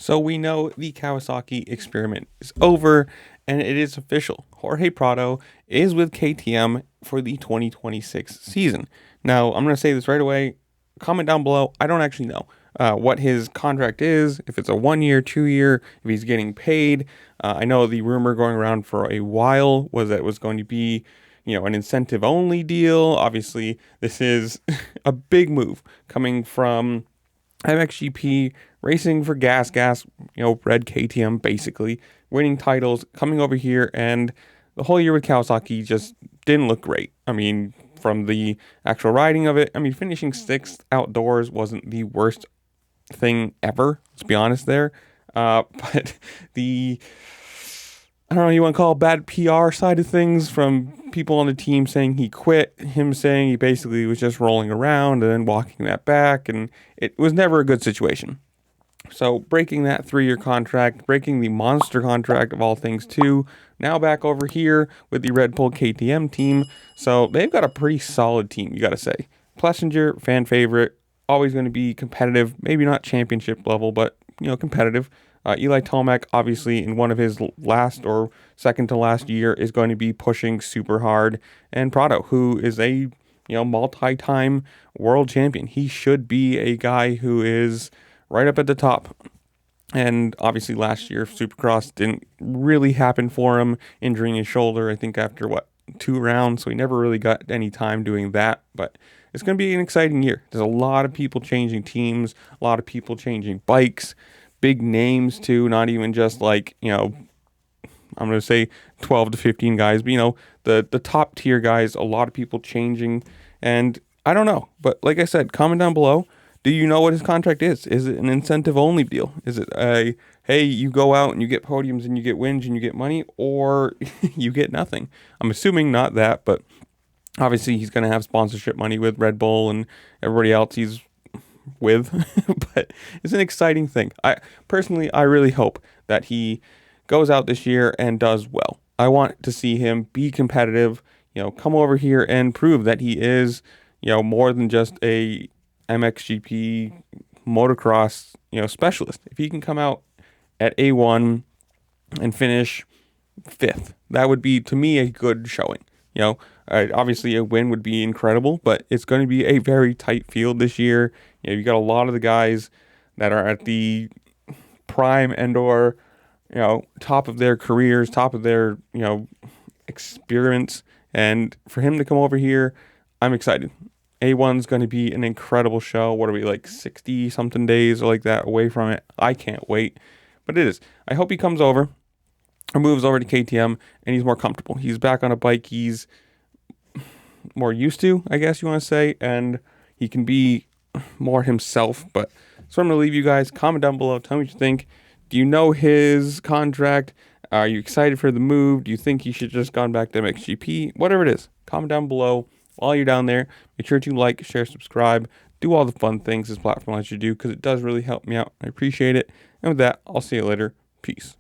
So we know the Kawasaki experiment is over and it is official. Jorge Prado is with KTM for the 2026 season. Now, I'm going to say this right away. Comment down below. I don't actually know what his contract is, if it's a 1 year, 2 year, if he's getting paid. I know the rumor going around for a while was that it was going to be, an incentive only deal. Obviously, this is a big move coming from MXGP, racing for gas, red KTM, basically, winning titles, coming over here, and the whole year with Kawasaki just didn't look great. I mean, from the actual riding of it, finishing sixth outdoors wasn't the worst thing ever, let's be honest there. But the, I don't know, you want to call it bad PR side of things from people on the team saying he quit, him saying he basically was just rolling around and then walking that back, and it was never a good situation. So breaking that 3-year contract, breaking the monster contract of all things too, now back over here with the Red Bull KTM team. So they've got a pretty solid team, you got to say. Plessinger, fan favorite, always going to be competitive, maybe not championship level, but, competitive. Eli Tomac, obviously, in one of his last or second to last year, is going to be pushing super hard. And Prado, who is a, multi-time world champion. He should be a guy who is right up at the top. And obviously last year, Supercross didn't really happen for him, injuring his shoulder, I think after, 2 rounds. So he never really got any time doing that. But it's going to be an exciting year. There's a lot of people changing teams, a lot of people changing bikes. Big names too, not even just like, I'm going to say 12 to 15 guys, but the top tier guys, a lot of people changing, and I don't know, but like I said, comment down below. Do you know what his contract is? Is it an incentive only deal? Is it a, hey, you go out and you get podiums and you get wins and you get money, or you get nothing? I'm assuming not that, but obviously he's going to have sponsorship money with Red Bull and everybody else he's with, but it's an exciting thing. I really hope that he goes out this year and does well. I want to see him be competitive, come over here and prove that he is, more than just a MXGP motocross, specialist. If he can come out at A1 and finish 5th, that would be, to me, a good showing. Obviously a win would be incredible, but it's going to be a very tight field this year. You got a lot of the guys that are at the prime and or, top of their careers, top of their, experience. And for him to come over here, I'm excited. A1's going to be an incredible show. What are we, like 60 something days or like that away from it? I can't wait, but it is. I hope he comes over or moves over to KTM and he's more comfortable. He's back on a bike he's more used to, I guess you want to say, and he can be more himself. But so I'm going to leave you guys. Comment down below. Tell me what you think. Do you know his contract? Are you excited for the move? Do you think he should just gone back to MXGP? Whatever it is, comment down below. While you're down there, make sure to like, share, subscribe, do all the fun things this platform lets you do, because it does really help me out. I appreciate it. And with that, I'll see you later. Peace.